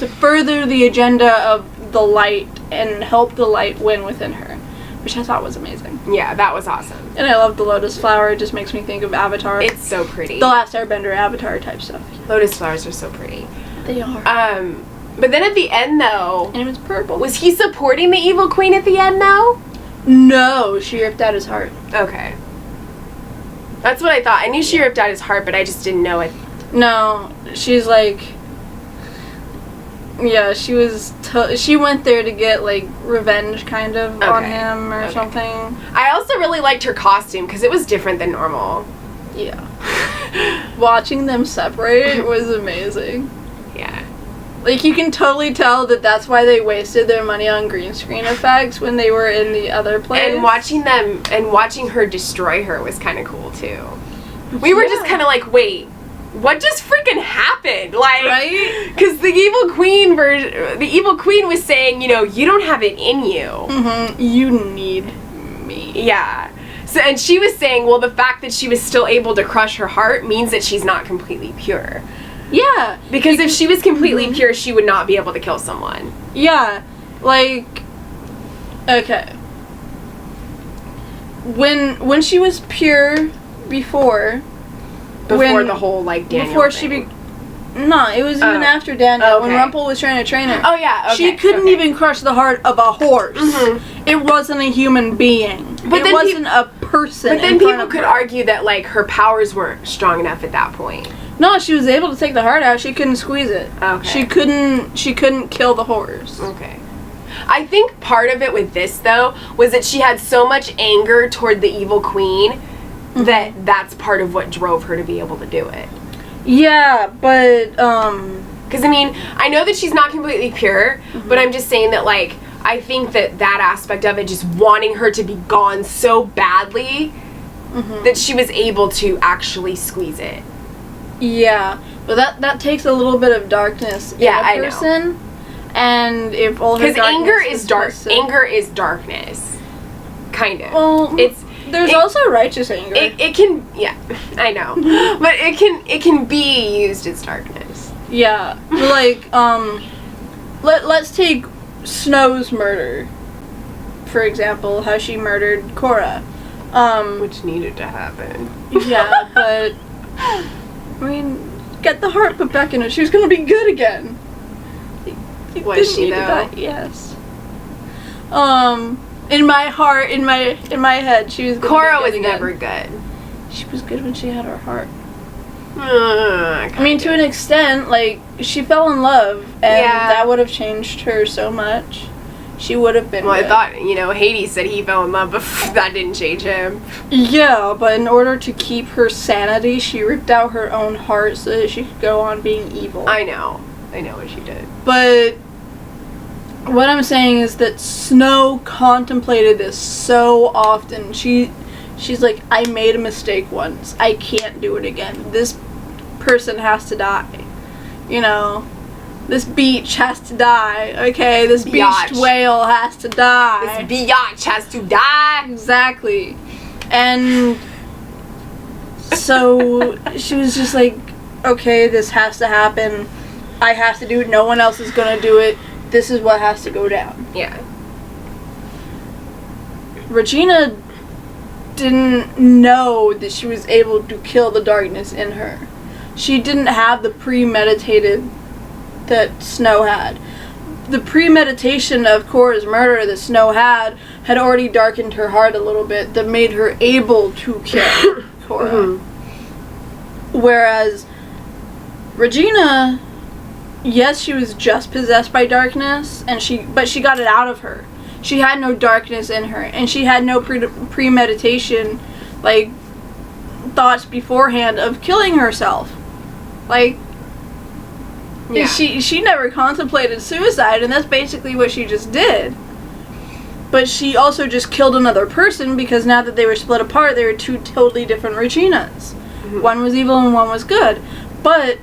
further the agenda of the light and help the light win within her, which I thought was amazing. Yeah, that was awesome. And I love the lotus flower. It just makes me think of Avatar. It's so pretty. The Last Airbender Avatar type stuff. Lotus flowers are so pretty. They are. But then at the end, though, and it was purple. Was he supporting the evil queen at the end, though? No, she ripped out his heart. Okay. That's what I thought. I knew she ripped out his heart, but I just didn't know it. No, she's like... Yeah, she was... she went there to get, like, revenge, kind of, on him or something. I also really liked her costume, because it was different than normal. Yeah. Watching them separate was amazing. Yeah. Like, you can totally tell that that's why they wasted their money on green screen effects when they were in the other place. And watching her destroy her was kind of cool, too. We were just kind of like, wait, what just freaking happened? Like, Right? Because the evil queen was saying, you don't have it in you. You need me. Yeah. So, and she was saying, well, the fact that she was still able to crush her heart means that she's not completely pure. Yeah. Because if she was completely pure, she would not be able to kill someone. Yeah. Like, okay. When she was pure before the whole, like, Daniel before thing. No, it was even after Daniel, when Rumpel was trying to train her. Oh, yeah, okay. She couldn't even crush the heart of a horse. It wasn't a human being. But it wasn't a person. But then people could argue that, like, her powers weren't strong enough at that point. No, she was able to take the heart out. She couldn't squeeze it. Okay. She couldn't kill the horse. Okay. I think part of it with this, though, was that she had so much anger toward the evil queen that that's part of what drove her to be able to do it. Yeah, but, Because, I mean, I know that she's not completely pure, but I'm just saying that, like, I think that aspect of it, just wanting her to be gone so badly, that she was able to actually squeeze it. Yeah, but that takes a little bit of darkness in a person. Know. And if all her because anger is dark. twisted. Anger is darkness, kind of. Well, there's also righteous anger. It can, yeah, I know, but it can be used as darkness. Yeah, like let's take Snow's murder, for example. How she murdered Korra, which needed to happen. Yeah, but I mean, get the heart put back in her. She was gonna be good again. Was she though? Yes. In my heart, in my head, she was. Korra was never good. She was good when she had her heart. I mean, to an extent, like, she fell in love, and that would have changed her so much. She would have been. Well, good. I thought, Hades said he fell in love, but that didn't change him. Yeah, but in order to keep her sanity, she ripped out her own heart so that she could go on being evil. I know what she did. But what I'm saying is that Snow contemplated this so often. She's like, I made a mistake once. I can't do it again. This person has to die. This beach has to die. Okay, this beached whale has to die. This biatch has to die. Exactly. And so she was just like, okay, this has to happen. I have to do it. No one else is going to do it. This is what has to go down. Yeah. Regina didn't know that she was able to kill the darkness in her. She didn't have the premeditated that Snow had. The premeditation of Korra's murder that Snow had already darkened her heart a little bit, that made her able to kill Korra. Whereas Regina, yes, she was just possessed by darkness, but she got it out of her. She had no darkness in her, and she had no premeditation, like, thoughts beforehand of killing herself. Like, she never contemplated suicide, and that's basically what she just did. But she also just killed another person, because now that they were split apart, they were two totally different Reginas. One was evil and one was good. But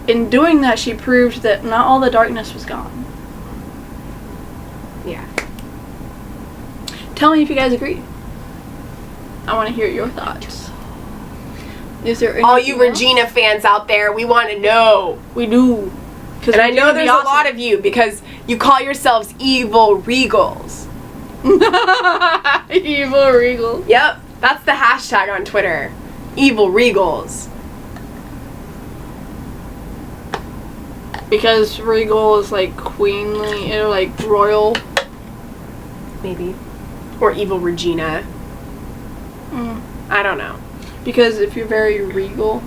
in doing that, she proved that not all the darkness was gone. Yeah. Tell me if you guys agree. I want to hear your thoughts. Is there all you Regina fans out there, we want to know. We do. And I know there's a lot of you, because you call yourselves evil regals. Evil regals. Yep. That's the hashtag on Twitter. Evil regals. Because regal is like queenly, like royal. Maybe. Or evil Regina. I don't know. Because if you're very regal,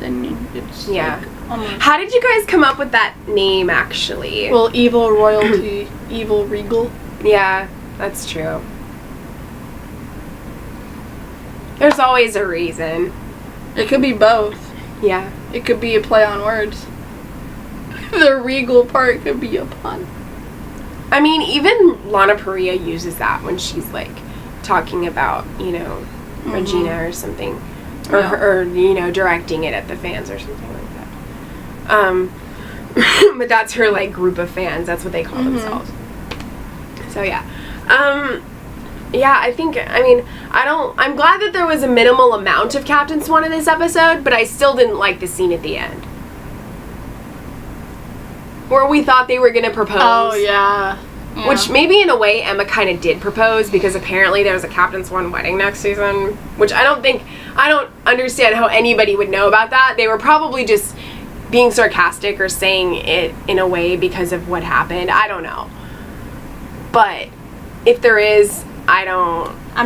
then it's like, almost. How did you guys come up with that name, actually? Well, evil royalty, evil regal. Yeah, that's true. There's always a reason. It could be both. Yeah. It could be a play on words. The regal part could be a pun. I mean, even Lana Parrilla uses that when she's, like, talking about, Regina or something. or, Yeah. or you know, directing it at the fans or something like that. But that's her like group of fans. That's what they call themselves. So yeah. Yeah, I'm glad that there was a minimal amount of Captain Swan in this episode, but I still didn't like the scene at the end. Where we thought they were gonna propose. Oh, yeah. Which maybe in a way Emma kind of did propose, because apparently there's a Captain Swan wedding next season, which I don't understand how anybody would know about that. They were probably just being sarcastic or saying it in a way because of what happened. I don't know. But if there is, I'm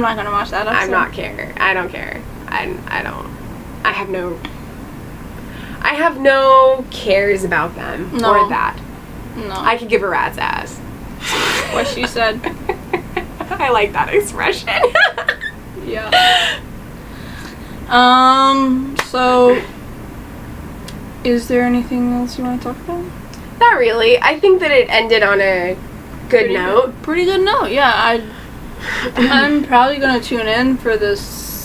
not gonna watch that episode. I don't care. I have no cares about them or that. No. I could give a rat's ass. What she said. I like that expression. Yeah. So, is there anything else you want to talk about? Not really. I think that it ended on a good note. Pretty good note, yeah. I'm probably going to tune in for this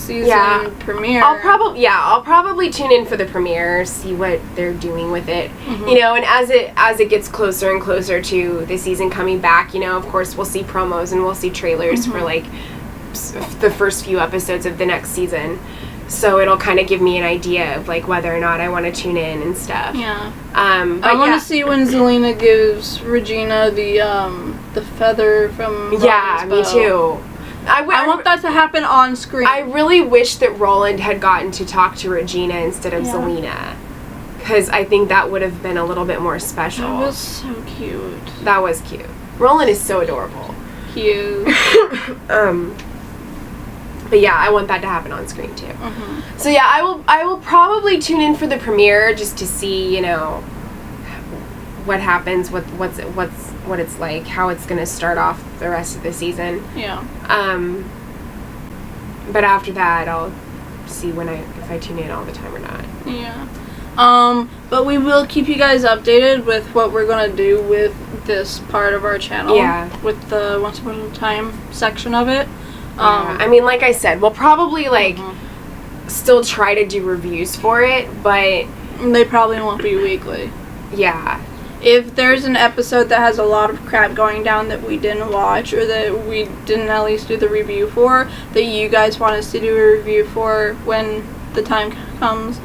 season premiere. I'll probably tune in for the premiere, see what they're doing with it. You know, and as it gets closer and closer to the season coming back, you know, of course we'll see promos and we'll see trailers for like the first few episodes of the next season. So it'll kind of give me an idea of like whether or not I want to tune in and stuff. Yeah. But I want to see when Zelena gives Regina the feather from Robin's me bow. too. I want that to happen on screen. I really wish that Roland had gotten to talk to Regina instead of Zelena, because I think that would have been a little bit more special. That was so cute. That was cute. Roland is so adorable. Cute. But yeah, I want that to happen on screen too. So yeah, I will probably tune in for the premiere just to see, you know, what happens, what it's like, how it's gonna start off the rest of the season. Yeah. But after that, I'll see if I tune in all the time or not. Yeah. But we will keep you guys updated with what we're gonna do with this part of our channel. Yeah. With the Once Upon a Time section of it. I mean, like I said, we'll probably like still try to do reviews for it, but they probably won't be weekly. Yeah. If there's an episode that has a lot of crap going down that we didn't watch, or that we didn't at least do the review for, that you guys want us to do a review for when the time comes,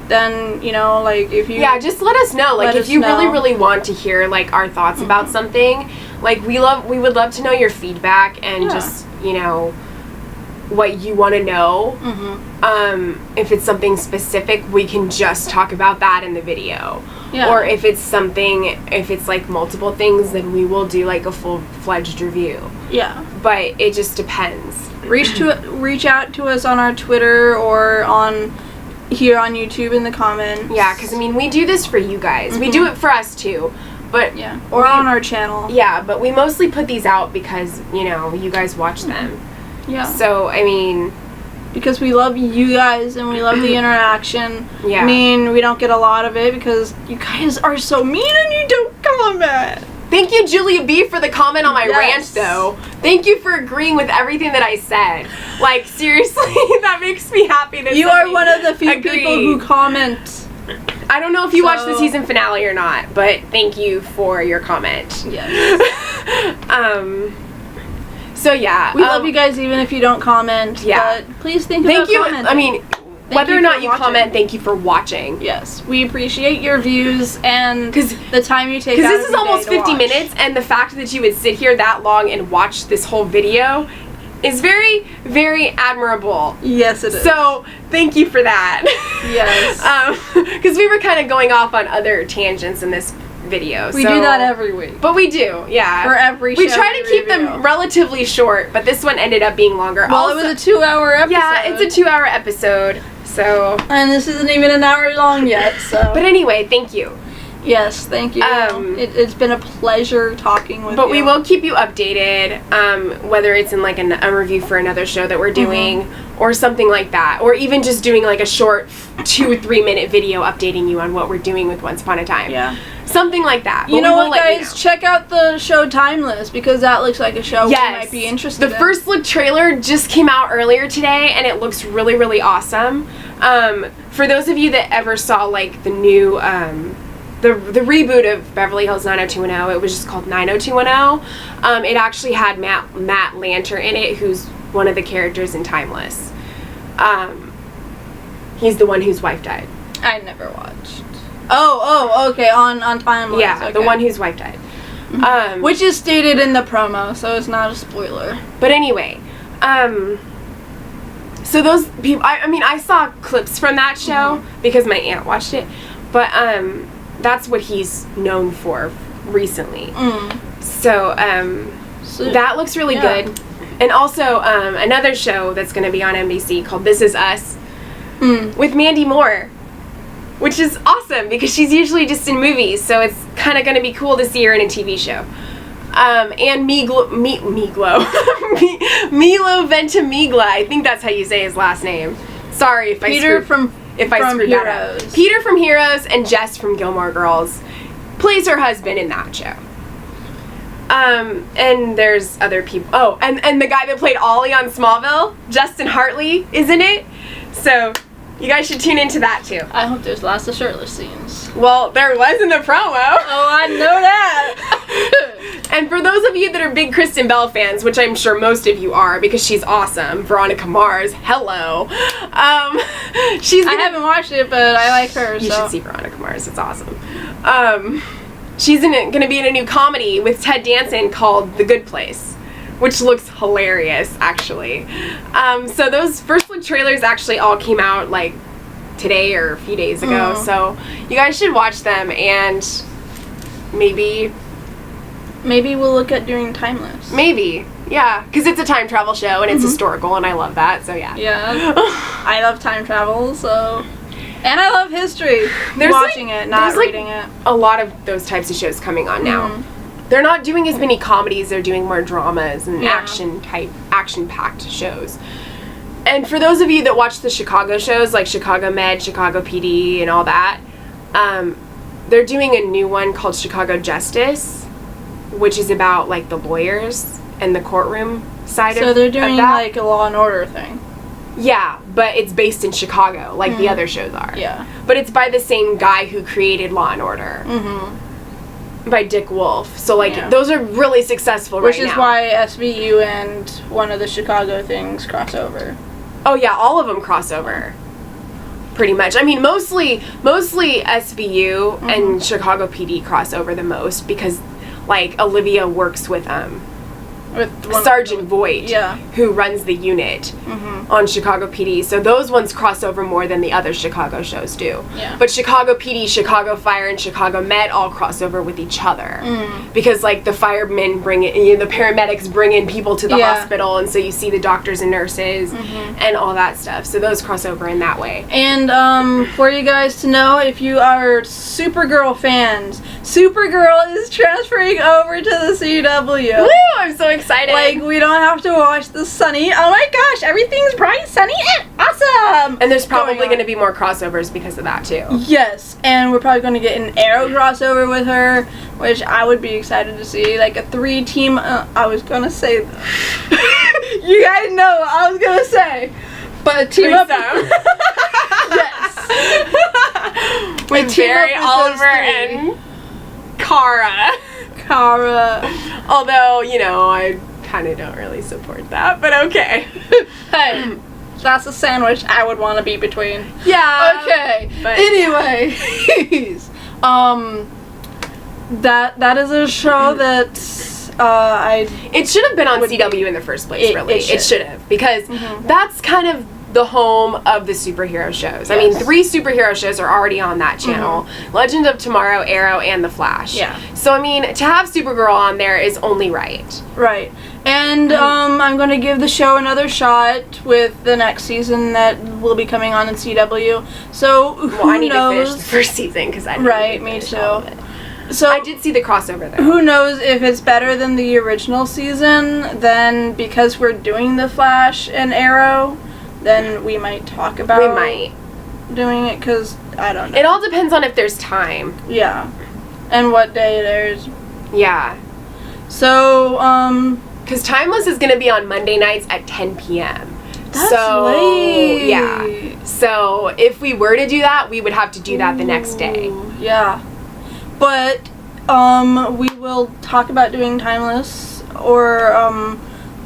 then, you know, like, if you... Yeah, just let us know. Like, if you really, really want to hear, like, our thoughts about something, like, we would love to know your feedback and just, you know, what you want to know. If it's something specific, we can just talk about that in the video. Yeah. Or if it's like multiple things, then we will do like a full-fledged review. Yeah. But it just depends. Reach out to us on our Twitter or here on YouTube in the comments. Yeah, because I mean, we do this for you guys. We do it for us too. But yeah. Or on our channel. Yeah, but we mostly put these out because, you know, you guys watch them. Yeah. So, I mean... Because we love you guys and we love the interaction. Yeah. I mean, we don't get a lot of it because you guys are so mean and you don't comment. Thank you, Julia B, for the comment on my rant, though. Thank you for agreeing with everything that I said. Like, seriously, that makes me happy that you are one of the few people who comment. I don't know if you watched the season finale or not, but thank you for your comment. Yes. So yeah, we love you guys even if you don't comment. Yeah, but please thank you. I mean, whether or not you comment, thank you for watching. Yes, we appreciate your views and the time you take. Because this is almost 50 minutes, and the fact that you would sit here that long and watch this whole video is very, very admirable. Yes, it is. So thank you for that. Yes. Because we were kind of going off on other tangents in this video. We do that every week. But we do, yeah. For every show. We try to keep them relatively short, but this one ended up being longer. Well, it was a 2-hour episode. Yeah, it's a 2-hour episode, so... And this isn't even an hour long yet, so... But anyway, thank you. Yes, thank you. It's been a pleasure talking with you. But we will keep you updated, whether it's in like a review for another show that we're doing, or something like that. Or even just doing like a short 2-3 minute video updating you on what we're doing with Once Upon a Time. Yeah. Something like that. You know what, guys? Check out the show Timeless, because that looks like a show we might be interested in. The first look trailer just came out earlier today, and it looks really, really awesome. For those of you that ever saw like the new the reboot of Beverly Hills 90210, it was just called 90210. It actually had Matt Lanter in it, who's one of the characters in Timeless. He's the one whose wife died. I never watched. Oh, okay, on Timeless. Yeah, okay. the one whose wife died. Which is stated in the promo, so it's not a spoiler. But anyway, so those people, I mean, I saw clips from that show because my aunt watched it, but that's what he's known for recently. So that looks really good. And also another show that's going to be on NBC called This Is Us with Mandy Moore, which is awesome because she's usually just in movies, so it's kind of going to be cool to see her in a TV show. And Milo Ventimiglia, I think that's how you say his last name. Sorry if I screwed that up. Peter from Heroes and Jess from Gilmore Girls plays her husband in that show. And there's other people. Oh, and the guy that played Ollie on Smallville, Justin Hartley, is in it. So you guys should tune into that too. I hope there's lots of shirtless scenes. Well, there was in the promo. Oh, I know that. And for those of you that are big Kristen Bell fans, which I'm sure most of you are because she's awesome, Veronica Mars, hello. I haven't watched it, but I like her. You should see Veronica Mars. It's awesome. She's going to be in a new comedy with Ted Danson called The Good Place, which looks hilarious, actually. So those first look trailers actually all came out like today or a few days ago. So you guys should watch them, and maybe we'll look at doing Timeless. Maybe, yeah, because it's a time travel show and it's historical, and I love that. So yeah. Yeah, I love time travel, so. And I love history. There's watching it, not reading it. A lot of those types of shows coming on now. They're not doing as many comedies, they're doing more dramas and action-packed shows. And for those of you that watch the Chicago shows, like Chicago Med, Chicago PD, and all that, they're doing a new one called Chicago Justice, which is about, like, the lawyers and the courtroom side of that. So they're doing, like, a Law and Order thing. Yeah, but it's based in Chicago, like the other shows are. Yeah. But it's by the same guy who created Law and Order. By Dick Wolf. So, like, those are really successful right now. Which is why SVU and one of the Chicago things cross over. Oh, yeah, all of them cross over. Pretty much. I mean, mostly SVU and Chicago PD cross over the most because, like, Olivia works with Sergeant Voight, who runs the unit on Chicago PD. So those ones cross over more than the other Chicago shows do. Yeah. But Chicago PD, Chicago Fire, and Chicago Med all cross over with each other. Because, like, the firemen the paramedics bring in people to the hospital, and so you see the doctors and nurses and all that stuff. So those cross over in that way. And for you guys to know, if you are Supergirl fans, Supergirl is transferring over to the CW. Woo! I'm so excited. Like, we don't have to watch the sunny. Oh my gosh, everything's bright, sunny, and awesome! And there's probably going to be more crossovers because of that, too. Yes, and we're probably going to get an Arrow crossover with her, which I would be excited to see. Like a 3-team, I was going to say, you guys know what I was going to say. But team up. Yes. With Barry Oliver and Kara. Although, you know, I kind of don't really support that, but okay. Hey, that's a sandwich I would want to be between. Yeah. Okay. But anyways, that is a show that it should have been on CW in the first place. It should have, because that's kind of the home of the superhero shows. I mean, 3 superhero shows are already on that channel. Legend of Tomorrow, Arrow, and The Flash. Yeah. So, I mean, to have Supergirl on there is only right. Right. And I'm going to give the show another shot with the next season that will be coming on in CW. So, who I need knows? to finish the first season because I didn't me too. All of it. So I did see the crossover though. Who knows if it's better than the original season? Then because we're doing The Flash and Arrow, then we might talk about doing it, because I don't know. It all depends on if there's time. Yeah. And what day there's. Yeah. So, because Timeless is going to be on Monday nights at 10 p.m. That's late. Yeah. So if we were to do that, we would have to do that the next day. Yeah. But we will talk about doing Timeless or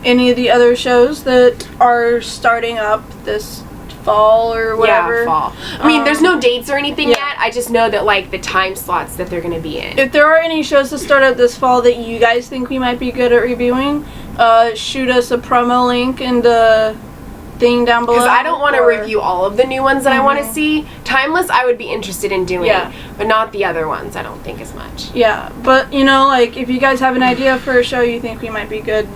any of the other shows that are starting up this fall or whatever. Yeah, fall. I mean, there's no dates or anything yet. I just know that, like, the time slots that they're going to be in. If there are any shows to start up this fall that you guys think we might be good at reviewing, shoot us a promo link in the thing down below. Because I don't want to review all of the new ones that I want to see. Timeless, I would be interested in doing, but not the other ones, I don't think as much. Yeah, but, you know, like, if you guys have an idea for a show you think we might be good.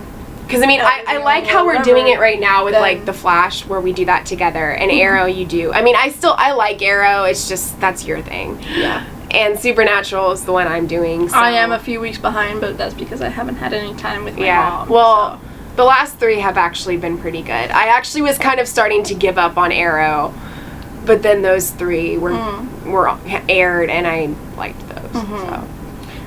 Because, I mean, I like how we're doing it right now with, like, The Flash, where we do that together, and Arrow you do. I mean, I like Arrow, it's just, that's your thing. Yeah. And Supernatural is the one I'm doing. So. I am a few weeks behind, but that's because I haven't had any time with my mom. Well, the last 3 have actually been pretty good. I actually was kind of starting to give up on Arrow, but then those 3 were aired, and I liked those. So.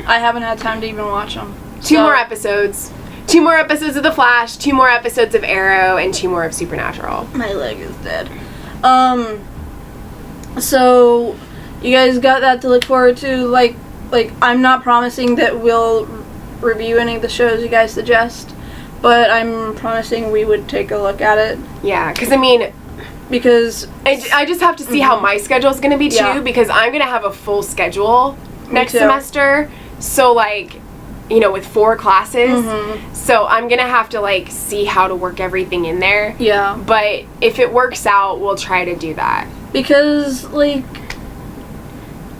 I haven't had time to even watch them. 2 more episodes. 2 more episodes of The Flash, 2 more episodes of Arrow, and 2 more of Supernatural. My leg is dead. So you guys got that to look forward to. Like I'm not promising that we'll review any of the shows you guys suggest, but I'm promising we would take a look at it. Yeah, because I mean, because I just have to see how my schedule is going to be too, because I'm going to have a full schedule next semester. So, like, you know, with 4 classes. So I'm going to have to, like, see how to work everything in there. Yeah. But if it works out, we'll try to do that. Because, like,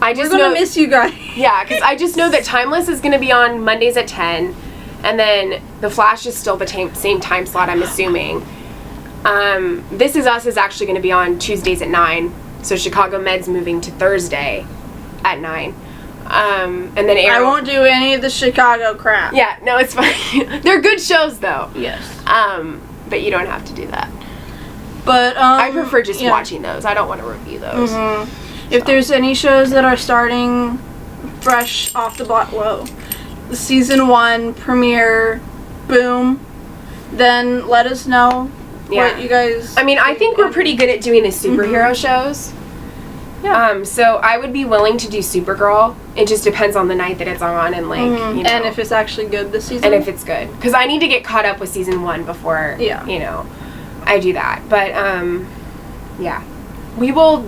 I just we're going to miss you guys. Yeah, because I just know that Timeless is going to be on Mondays at 10. And then The Flash is still the same time slot, I'm assuming. This Is Us is actually going to be on Tuesdays at 9. So Chicago Med's moving to Thursday at 9. And then Arrow. I won't do any of the Chicago crap. Yeah, no, it's fine. They're good shows, though. Yes. But you don't have to do that. But I prefer just watching those. I don't want to review those. If there's any shows that are starting fresh off the block, the season 1 premiere, boom, then let us know what you guys. I mean, I think we're pretty good at doing the superhero shows. Yeah. So I would be willing to do Supergirl. It just depends on the night that it's on and, like, you know. And if it's actually good this season. And if it's good. Because I need to get caught up with season 1 before, you know, I do that. But, yeah. We will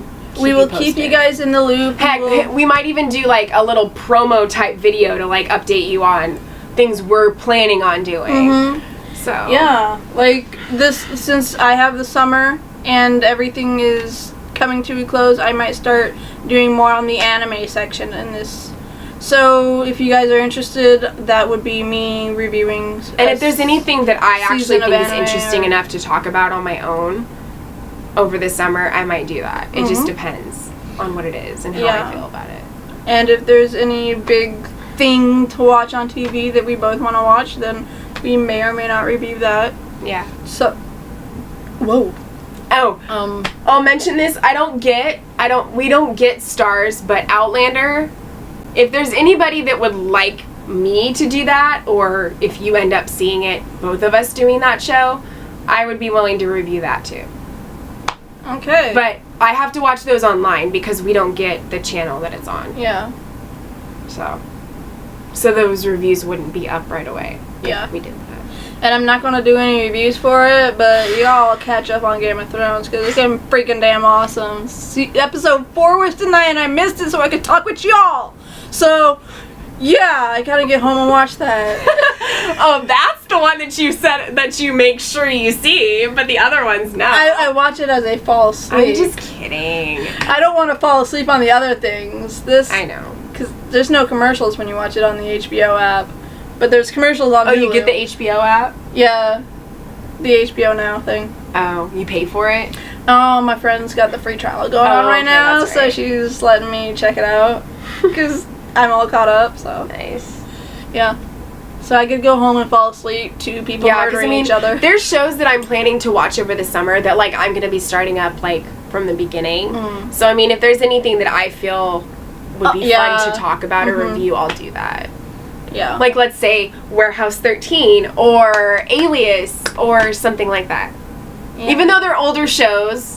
keep you guys in the loop. Heck, we might even do, like, a little promo type video to, like, update you on things we're planning on doing. So. Yeah. Like, since I have the summer and everything is coming to a close, I might start doing more on the anime section in this. So if you guys are interested, that would be me reviewing. And if there's anything that I actually think is interesting enough to talk about on my own over the summer, I might do that. It just depends on what it is and how I feel about it. And if there's any big thing to watch on TV that we both want to watch, then we may or may not review that. Yeah. So. Whoa. Oh, I'll mention this. We don't get stars, but Outlander, if there's anybody that would like me to do that, or if you end up seeing it, both of us doing that show, I would be willing to review that too. Okay. But I have to watch those online because we don't get the channel that it's on. Yeah. So those reviews wouldn't be up right away. Yeah. We did that. And I'm not going to do any reviews for it, but y'all catch up on Game of Thrones because it's getting freaking damn awesome. Episode 4 was tonight and I missed it so I could talk with y'all. So, yeah, I gotta get home and watch that. Oh, that's the one that you said that you make sure you see, but the other ones, no. I watch it as I fall asleep. I'm just kidding. I don't want to fall asleep on the other things. I know. Because there's no commercials when you watch it on the HBO app. But there's commercials on Hulu. Oh, you get the HBO app? Yeah. The HBO Now thing. Oh, you pay for it? Oh, my friend's got the free trial going on right now, so she's letting me check it out. Because I'm all caught up, so. Nice. Yeah. So I could go home and fall asleep to people murdering each other. There's shows that I'm planning to watch over the summer that, like, I'm going to be starting up, like, from the beginning. So, I mean, if there's anything that I feel would be fun to talk about or review, I'll do that. Yeah. Like, let's say Warehouse 13 or Alias or something like that. Yeah. Even though they're older shows,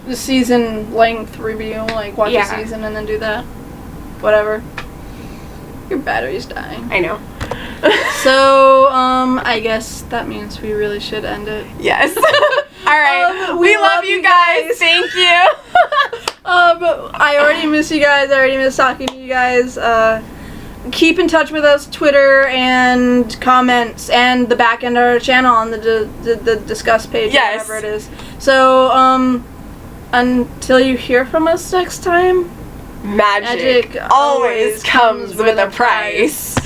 the season length review, like watch a season and then do that. Whatever. Your battery's dying. I know. So, I guess that means we really should end it. Yes. All right. We love you guys. Thank you. I already miss you guys. I already miss talking to you guys. Keep in touch with us, Twitter and comments, and the back end of our channel on the discuss page, whatever it is. So, until you hear from us next time, magic always comes with a price.